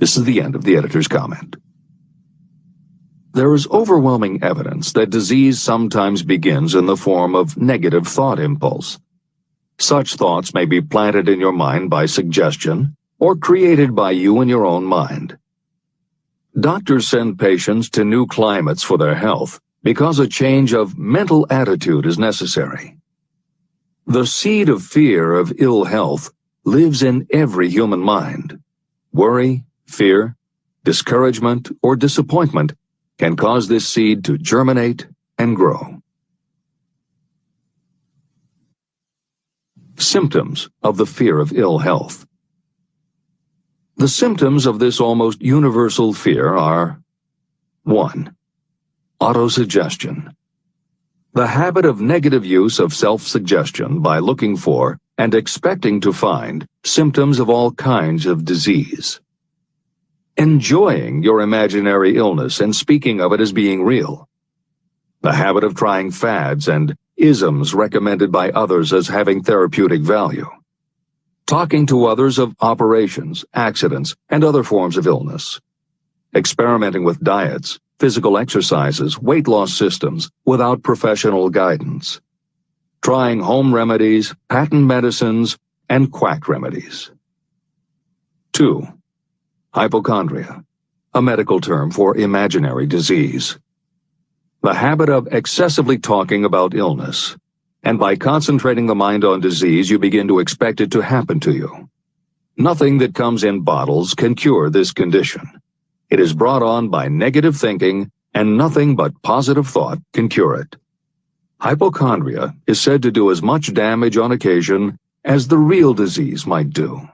This is the end of the editor's comment. There is overwhelming evidence that disease sometimes begins in the form of negative thought impulse. Such thoughts may be planted in your mind by suggestion or created by you in your own mind. Doctors send patients to new climates for their health because a change of mental attitude is necessary. The seed of fear of ill health lives in every human mind. Worry, fear, discouragement, or disappointment can cause this seed to germinate and grow. Symptoms of the fear of ill health. The symptoms of this almost universal fear are: 1. Autosuggestion. The habit of negative use of self-suggestion by looking for and expecting to find symptoms of all kinds of disease. Enjoying your imaginary illness and speaking of it as being real. The habit of trying fads and isms recommended by others as having therapeutic value. Talking to others of operations, accidents, and other forms of illness. Experimenting with diets, physical exercises, weight loss systems without professional guidance. Trying home remedies, patent medicines, and quack remedies. 2. Hypochondria, a medical term for imaginary disease. The habit of excessively talking about illness, and by concentrating the mind on disease, you begin to expect it to happen to you. Nothing that comes in bottles can cure this condition. It is brought on by negative thinking, and nothing but positive thought can cure it. Hypochondria is said to do as much damage on occasion as the real disease might do.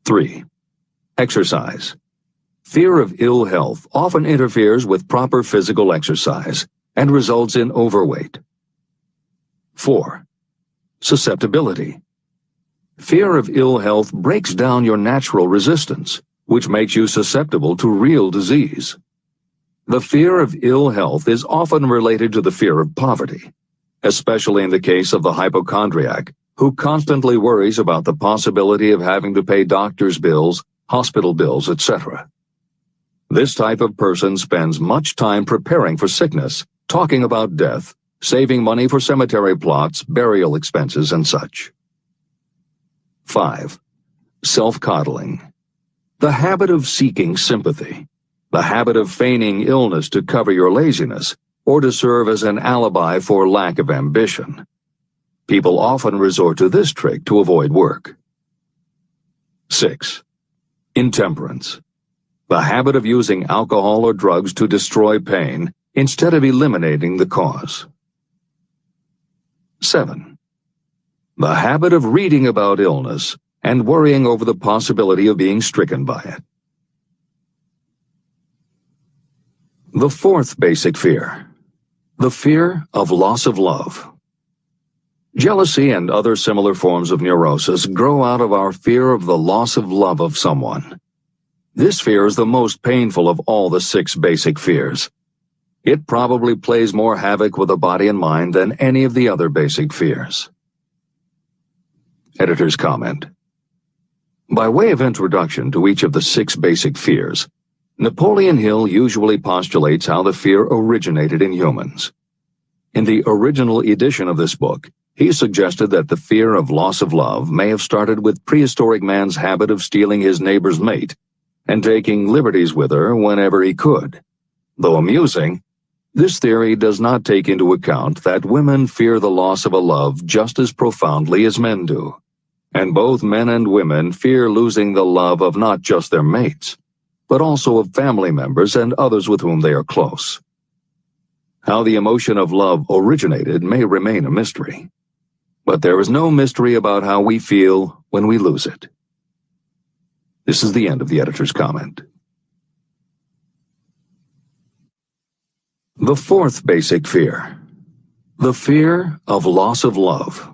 3. Exercise. Fear of ill health often interferes with proper physical exercise and results in overweight. 4. Susceptibility. Fear of ill health breaks down your natural resistance, which makes you susceptible to real disease. The fear of ill health is often related to the fear of poverty, especially in the case of the hypochondriac, who constantly worries about the possibility of having to pay doctor's bills, hospital bills, etc. This type of person spends much time preparing for sickness, talking about death, saving money for cemetery plots, burial expenses, and such. 5. Self-coddling. The habit of seeking sympathy. The habit of feigning illness to cover your laziness or to serve as an alibi for lack of ambition. People often resort to this trick to avoid work. 6. Intemperance. The habit of using alcohol or drugs to destroy pain instead of eliminating the cause. 7. The habit of reading about illness and worrying over the possibility of being stricken by it. The 4th basic fear. The fear of loss of love. Jealousy and other similar forms of neurosis grow out of our fear of the loss of love of someone. This fear is the most painful of all the 6 basic fears. It probably plays more havoc with the body and mind than any of the other basic fears. Editor's comment. By way of introduction to each of the 6 basic fears, Napoleon Hill usually postulates how the fear originated in humans. In the original edition of this book, he suggested that the fear of loss of love may have started with prehistoric man's habit of stealing his neighbor's mate and taking liberties with her whenever he could. Though amusing, this theory does not take into account that women fear the loss of a love just as profoundly as men do, and both men and women fear losing the love of not just their mates, but also of family members and others with whom they are close. How the emotion of love originated may remain a mystery, but there is no mystery about how we feel when we lose it. This is the end of the editor's comment. The 4th basic fear. The fear of loss of love.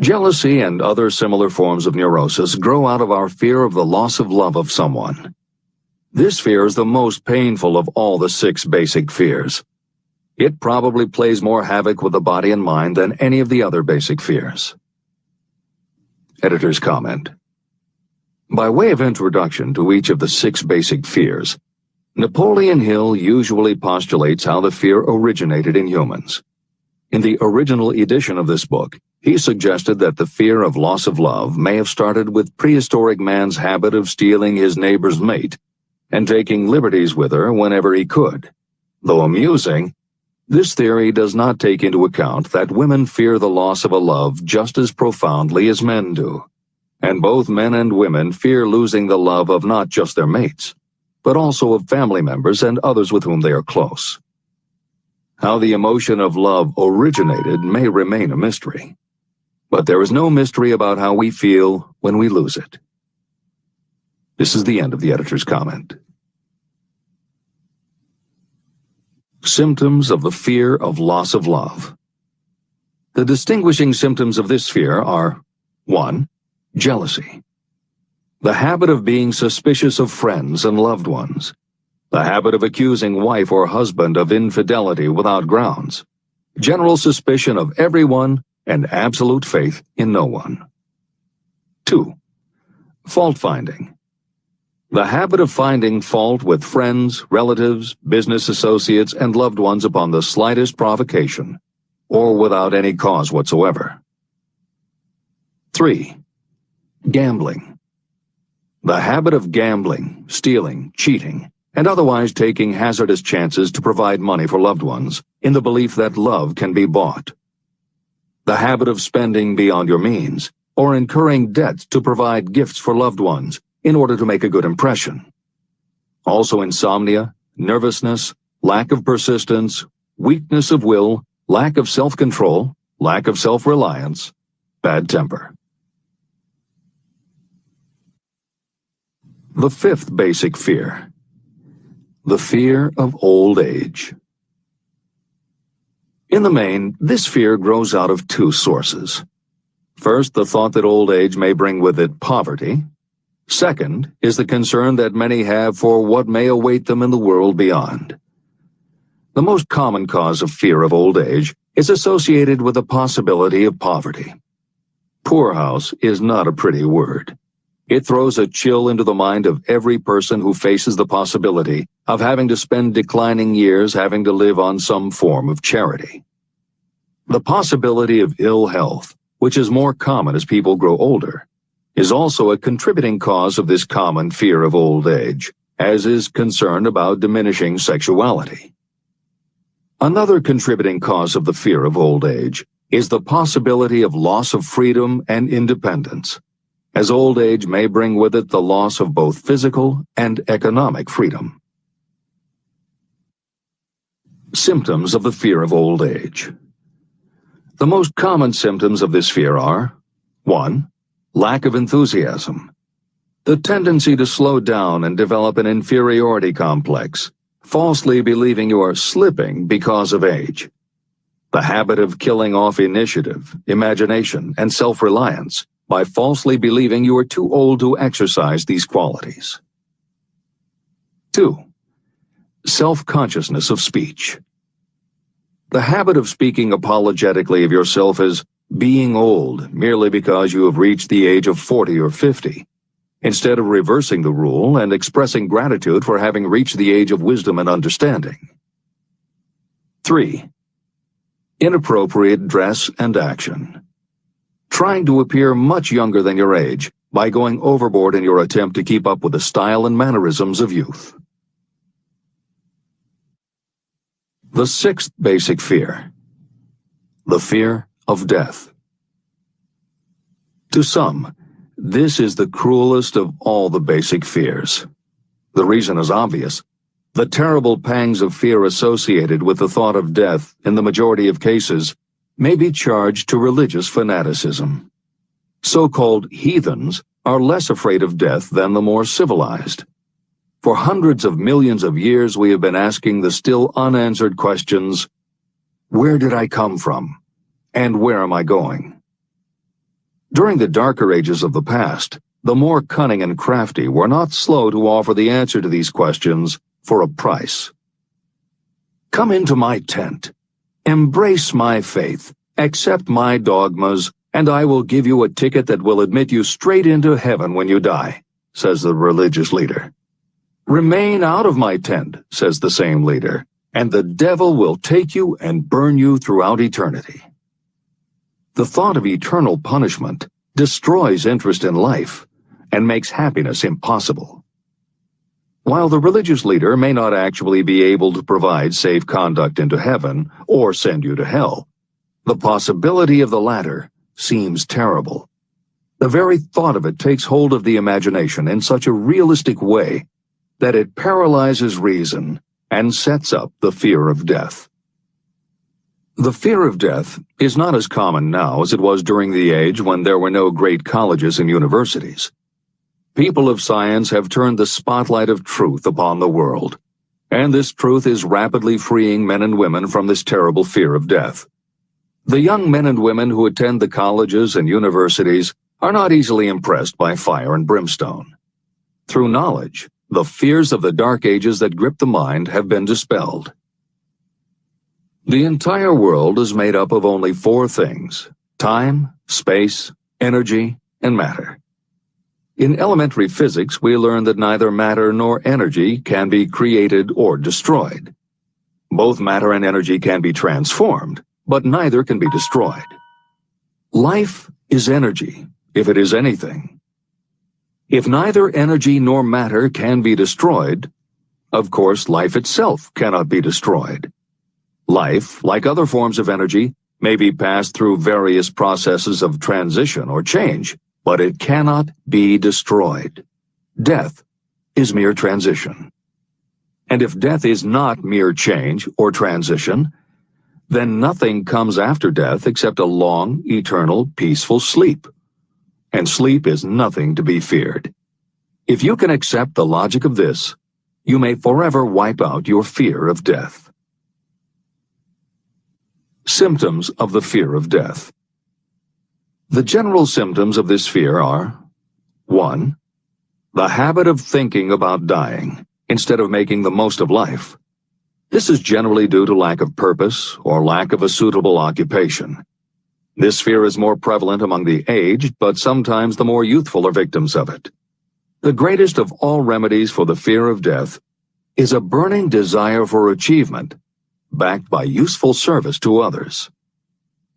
Jealousy and other similar forms of neurosis grow out of our fear of the loss of love of someone. This fear is the most painful of all the 6 basic fears. It probably plays more havoc with the body and mind than any of the other basic fears. Editor's comment. By way of introduction to each of the 6 basic fears, Napoleon Hill usually postulates how the fear originated in humans. In the original edition of this book, he suggested that the fear of loss of love may have started with prehistoric man's habit of stealing his neighbor's mate and taking liberties with her whenever he could. Though amusing, this theory does not take into account that women fear the loss of a love just as profoundly as men do, and both men and women fear losing the love of not just their mates, but also of family members and others with whom they are close. How the emotion of love originated may remain a mystery, but there is no mystery about how we feel when we lose it. This is the end of the editor's comment. Symptoms of the fear of loss of love. The distinguishing symptoms of this fear are 1. Jealousy. The habit of being suspicious of friends and loved ones. The habit of accusing wife or husband of infidelity without grounds. General suspicion of everyone and absolute faith in no one. 2. Fault-finding. The habit of finding fault with friends, relatives, business associates, and loved ones upon the slightest provocation, or without any cause whatsoever. 3. Gambling. The habit of gambling, stealing, cheating, and otherwise taking hazardous chances to provide money for loved ones, in the belief that love can be bought. The habit of spending beyond your means, or incurring debts to provide gifts for loved ones, in order to make a good impression. Also insomnia, nervousness, lack of persistence, weakness of will, lack of self-control, lack of self-reliance, bad temper. The 5th basic fear. The fear of old age. In the main, this fear grows out of 2 sources. First, the thought that old age may bring with it poverty. Second is the concern that many have for what may await them in the world beyond. The most common cause of fear of old age is associated with the possibility of poverty. Poorhouse is not a pretty word. It throws a chill into the mind of every person who faces the possibility of having to spend declining years having to live on some form of charity. The possibility of ill health, which is more common as people grow older, is also a contributing cause of this common fear of old age, as is concern about diminishing sexuality. Another contributing cause of the fear of old age is the possibility of loss of freedom and independence, as old age may bring with it the loss of both physical and economic freedom. Symptoms of the fear of old age. The most common symptoms of this fear are 1. Lack of enthusiasm. The tendency to slow down and develop an inferiority complex, falsely believing you are slipping because of age. The habit of killing off initiative, imagination, and self-reliance by falsely believing you are too old to exercise these qualities. 2. Self-consciousness of speech. The habit of speaking apologetically of yourself as being old merely because you have reached the age of 40 or 50, instead of reversing the rule and expressing gratitude for having reached the age of wisdom and understanding. 3. Inappropriate dress and action. Trying to appear much younger than your age by going overboard in your attempt to keep up with the style and mannerisms of youth. The 6th basic fear. The fear of death. To some, this is the cruelest of all the basic fears. The reason is obvious. The terrible pangs of fear associated with the thought of death, in the majority of cases, may be charged to religious fanaticism. So-called heathens are less afraid of death than the more civilized. For hundreds of millions of years we have been asking the still unanswered questions, where did I come from? And where am I going? During the darker ages of the past, the more cunning and crafty were not slow to offer the answer to these questions for a price. Come into my tent, embrace my faith, accept my dogmas, and I will give you a ticket that will admit you straight into heaven when you die. says the religious leader. Remain out of my tent, says the same leader, and the devil will take you and burn you throughout eternity. The thought of eternal punishment destroys interest in life and makes happiness impossible. While the religious leader may not actually be able to provide safe conduct into heaven or send you to hell, the possibility of the latter seems terrible. The very thought of it takes hold of the imagination in such a realistic way that it paralyzes reason and sets up the fear of death. The fear of death is not as common now as it was during the age when there were no great colleges and universities. People of science have turned the spotlight of truth upon the world, and this truth is rapidly freeing men and women from this terrible fear of death. The young men and women who attend the colleges and universities are not easily impressed by fire and brimstone. Through knowledge, the fears of the dark ages that grip the mind have been dispelled. The entire world is made up of only 4 things: time, space, energy, and matter. In elementary physics, we learn that neither matter nor energy can be created or destroyed. Both matter and energy can be transformed, but neither can be destroyed. Life is energy, if it is anything. If neither energy nor matter can be destroyed, of course life itself cannot be destroyed. Life, like other forms of energy, may be passed through various processes of transition or change, but it cannot be destroyed. Death is mere transition. And if death is not mere change or transition, then nothing comes after death except a long, eternal, peaceful sleep. And sleep is nothing to be feared. If you can accept the logic of this, you may forever wipe out your fear of death. Symptoms of the fear of death. The general symptoms of this fear are: 1. The habit of thinking about dying instead of making the most of life. This is generally due to lack of purpose or lack of a suitable occupation. This fear is more prevalent among the aged, but sometimes the more youthful are victims of it. The greatest of all remedies for the fear of death is a burning desire for achievement, backed by useful service to others.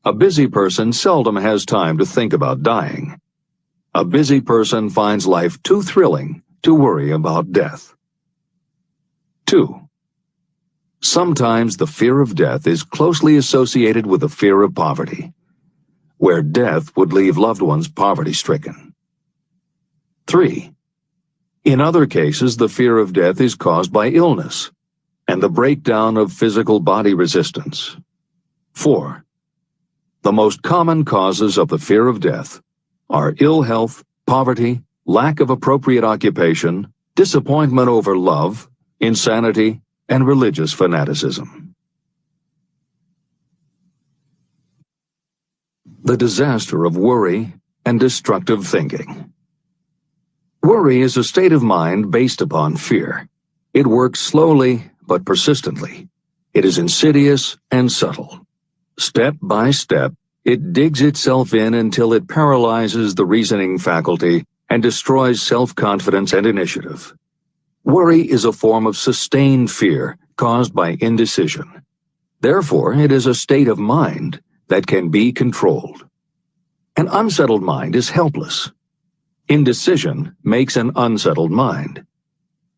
A busy person seldom has time to think about dying. A busy person finds life too thrilling to worry about death. 2. Sometimes the fear of death is closely associated with the fear of poverty, where death would leave loved ones poverty-stricken. 3. In other cases, the fear of death is caused by illness and the breakdown of physical body resistance. 4. The most common causes of the fear of death are ill health, poverty, lack of appropriate occupation, disappointment over love, insanity, and religious fanaticism. The disaster of worry and destructive thinking. Worry is a state of mind based upon fear. It works slowly but persistently. It is insidious and subtle. Step by step, it digs itself in until it paralyzes the reasoning faculty and destroys self-confidence and initiative. Worry is a form of sustained fear caused by indecision. Therefore, it is a state of mind that can be controlled. An unsettled mind is helpless. Indecision makes an unsettled mind.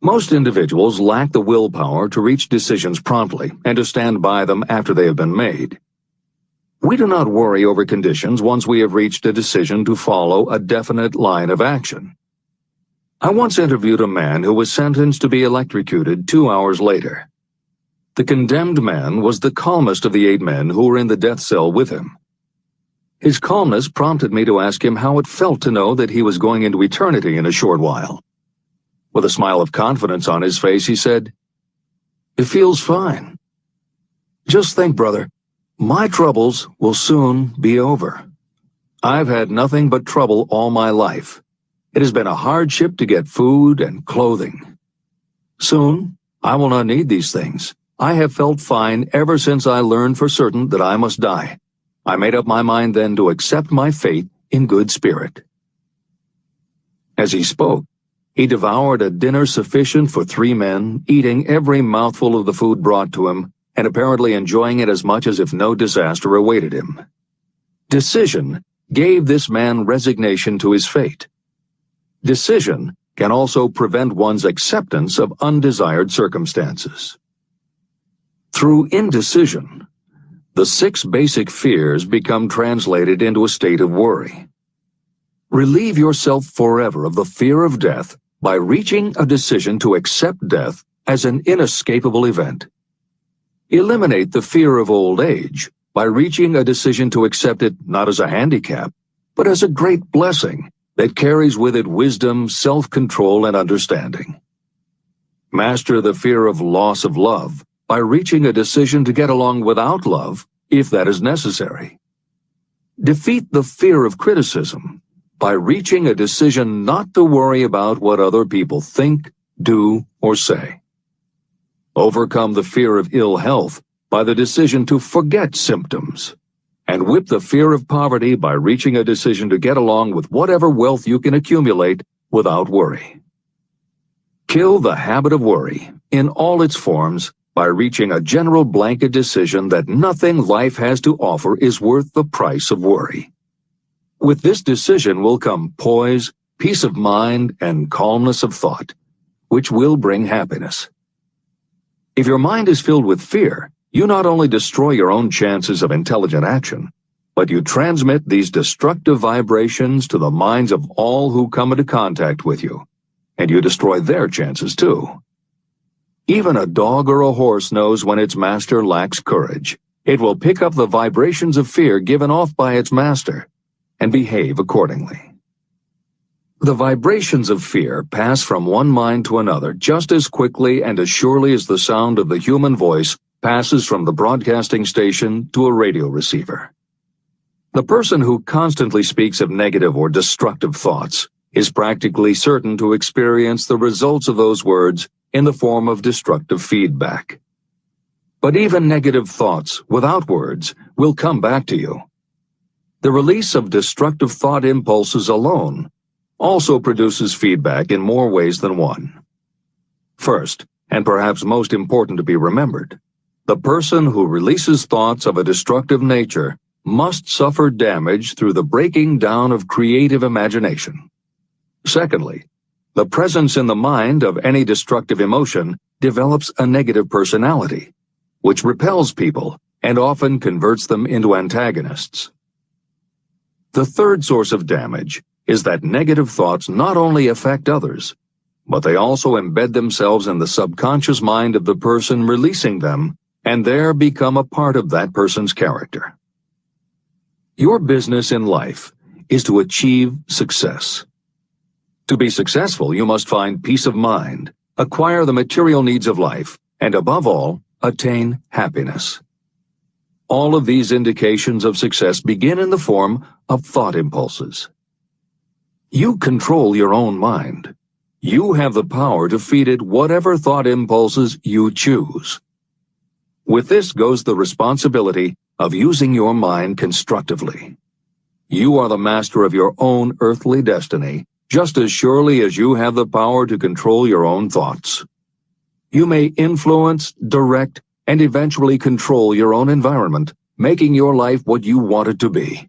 Most individuals lack the willpower to reach decisions promptly and to stand by them after they have been made. We do not worry over conditions once we have reached a decision to follow a definite line of action. I once interviewed a man who was sentenced to be electrocuted 2 hours later. The condemned man was the calmest of the 8 men who were in the death cell with him. His calmness prompted me to ask him how it felt to know that he was going into eternity in a short while. With a smile of confidence on his face, he said, "It feels fine. Just think, brother, my troubles will soon be over. I've had nothing but trouble all my life. It has been a hardship to get food and clothing. Soon, I will not need these things. I have felt fine ever since I learned for certain that I must die. I made up my mind then to accept my fate in good spirit." As he spoke, He devoured a dinner sufficient for 3 men, eating every mouthful of the food brought to him, and apparently enjoying it as much as if no disaster awaited him. Decision gave this man resignation to his fate. Decision can also prevent one's acceptance of undesired circumstances. Through indecision, the 6 basic fears become translated into a state of worry. Relieve yourself forever of the fear of death by reaching a decision to accept death as an inescapable event. Eliminate the fear of old age by reaching a decision to accept it not as a handicap, but as a great blessing that carries with it wisdom, self-control, and understanding. Master the fear of loss of love by reaching a decision to get along without love, if that is necessary. Defeat the fear of criticism by reaching a decision not to worry about what other people think, do, or say. Overcome the fear of ill health by the decision to forget symptoms, and whip the fear of poverty by reaching a decision to get along with whatever wealth you can accumulate without worry. Kill the habit of worry in all its forms by reaching a general blanket decision that nothing life has to offer is worth the price of worry. With this decision will come poise, peace of mind, and calmness of thought, which will bring happiness. If your mind is filled with fear, you not only destroy your own chances of intelligent action, but you transmit these destructive vibrations to the minds of all who come into contact with you, and you destroy their chances too. Even a dog or a horse knows when its master lacks courage. It will pick up the vibrations of fear given off by its master and behave accordingly. The vibrations of fear pass from one mind to another just as quickly and as surely as the sound of the human voice passes from the broadcasting station to a radio receiver. The person who constantly speaks of negative or destructive thoughts is practically certain to experience the results of those words in the form of destructive feedback. But even negative thoughts without words will come back to you. The release of destructive thought impulses alone also produces feedback in more ways than one. First, and perhaps most important to be remembered, the person who releases thoughts of a destructive nature must suffer damage through the breaking down of creative imagination. Secondly, the presence in the mind of any destructive emotion develops a negative personality, which repels people and often converts them into antagonists. The third source of damage is that negative thoughts not only affect others, but they also embed themselves in the subconscious mind of the person releasing them and there become a part of that person's character. Your business in life is to achieve success. To be successful, you must find peace of mind, acquire the material needs of life, and above all, attain happiness. All of these indications of success begin in the form of thought impulses. You control your own mind. You have the power to feed it whatever thought impulses you choose. With this goes the responsibility of using your mind constructively. You are the master of your own earthly destiny, just as surely as you have the power to control your own thoughts. You may influence, direct, and eventually control your own environment, making your life what you want it to be.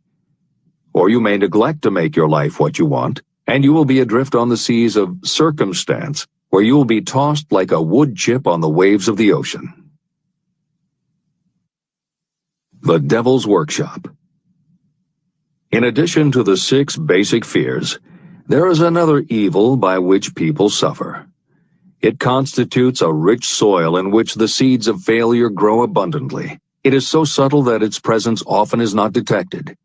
Or you may neglect to make your life what you want, and you will be adrift on the seas of circumstance, where you will be tossed like a wood chip on the waves of the ocean. The Devil's Workshop. In addition to the 6 basic fears, there is another evil by which people suffer. It constitutes a rich soil in which the seeds of failure grow abundantly. It is so subtle that its presence often is not detected.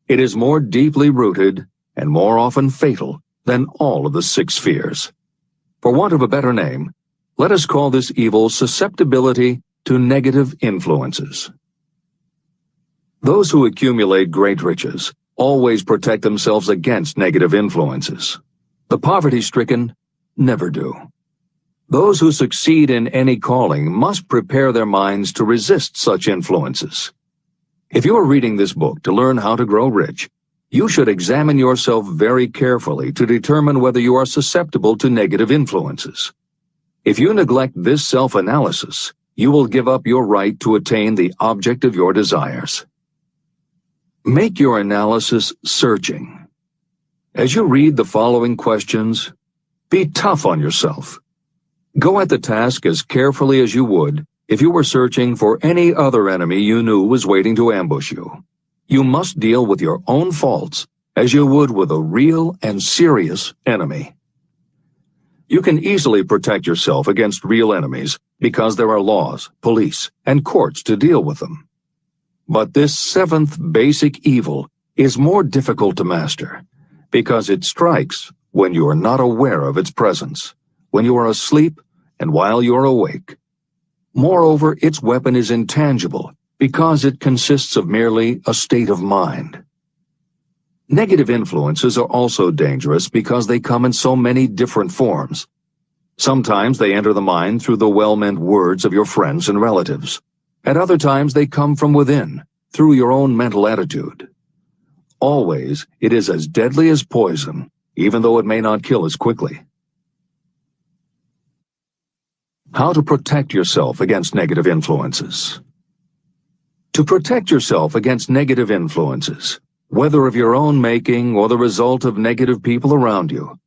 It is more deeply rooted and more often fatal than all of the 6 fears. For want of a better name, let us call this evil susceptibility to negative influences. Those who accumulate great riches always protect themselves against negative influences. The poverty-stricken never do. Those who succeed in any calling must prepare their minds to resist such influences. If you are reading this book to learn how to grow rich, You should examine yourself very carefully to determine whether you are susceptible to negative influences. If you neglect this self-analysis, you will give up your right to attain the object of your desires. Make your analysis searching. As you read the following questions, be tough on yourself. Go at the task as carefully as you would if you were searching for any other enemy you knew was waiting to ambush you. You must deal with your own faults as you would with a real and serious enemy. You can easily protect yourself against real enemies because there are laws, police, and courts to deal with them. But this seventh basic evil is more difficult to master because it strikes when you are not aware of its presence, when you are asleep and while you are awake. Moreover, its weapon is intangible because it consists of merely a state of mind. Negative influences are also dangerous because they come in so many different forms. Sometimes they enter the mind through the well-meant words of your friends and relatives. At other times they come from within, through your own mental attitude. Always, it is as deadly as poison, even though it may not kill as quickly. How to protect yourself against negative influences. To protect yourself against negative influences, whether of your own making or the result of negative people around you,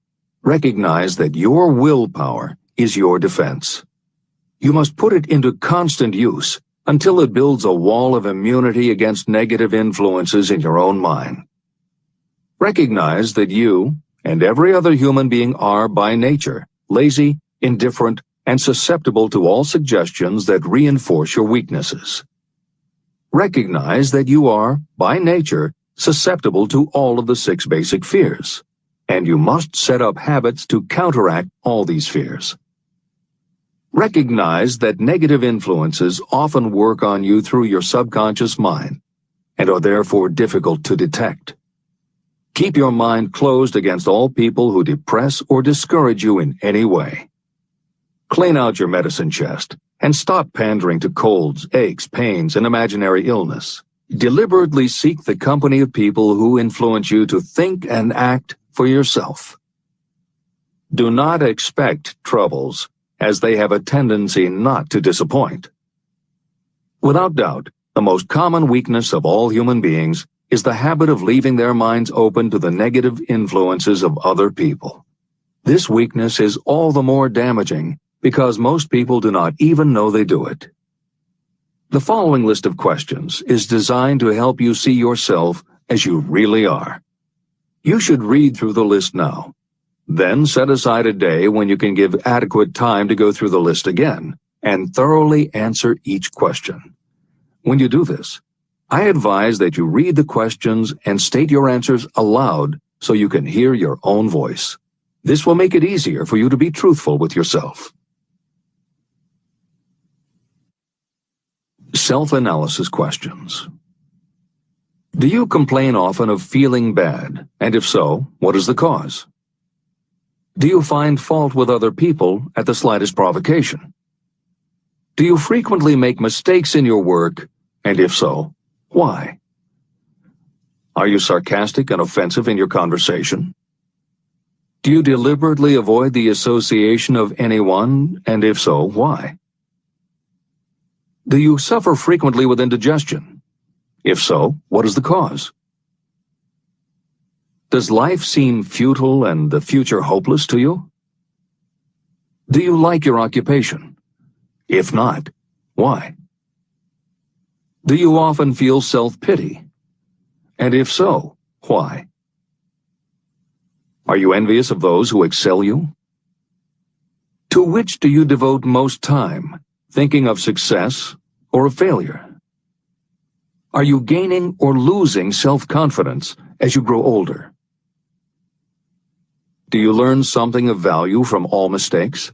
recognize that your willpower is your defense. You must put it into constant use until it builds a wall of immunity against negative influences in your own mind. Recognize that you and every other human being are, by nature, lazy, indifferent, and susceptible to all suggestions that reinforce your weaknesses. Recognize that you are, by nature, susceptible to all of the 6 basic fears, and you must set up habits to counteract all these fears. Recognize that negative influences often work on you through your subconscious mind and are therefore difficult to detect. Keep your mind closed against all people who depress or discourage you in any way. Clean out your medicine chest and stop pandering to colds, aches, pains, and imaginary illness. Deliberately seek the company of people who influence you to think and act for yourself. Do not expect troubles, as they have a tendency not to disappoint. Without doubt, the most common weakness of all human beings is the habit of leaving their minds open to the negative influences of other people. This weakness is all the more damaging because most people do not even know they do it. The following list of questions is designed to help you see yourself as you really are. You should read through the list now. Then set aside a day when you can give adequate time to go through the list again and thoroughly answer each question. When you do this, I advise that you read the questions and state your answers aloud so you can hear your own voice. This will make it easier for you to be truthful with yourself. Self-analysis questions. Do you complain often of feeling bad? And if so, what is the cause? Do you find fault with other people at the slightest provocation? Do you frequently make mistakes in your work? And if so, why? Are you sarcastic and offensive in your conversation? Do you deliberately avoid the association of anyone? And if so, why? Do you suffer frequently with indigestion? If so, what is the cause? Does life seem futile and the future hopeless to you? Do you like your occupation? If not, why? Do you often feel self-pity? And if so, why? Are you envious of those who excel you? To which do you devote most time, thinking of success or of failure? Are you gaining or losing self-confidence as you grow older? Do you learn something of value from all mistakes?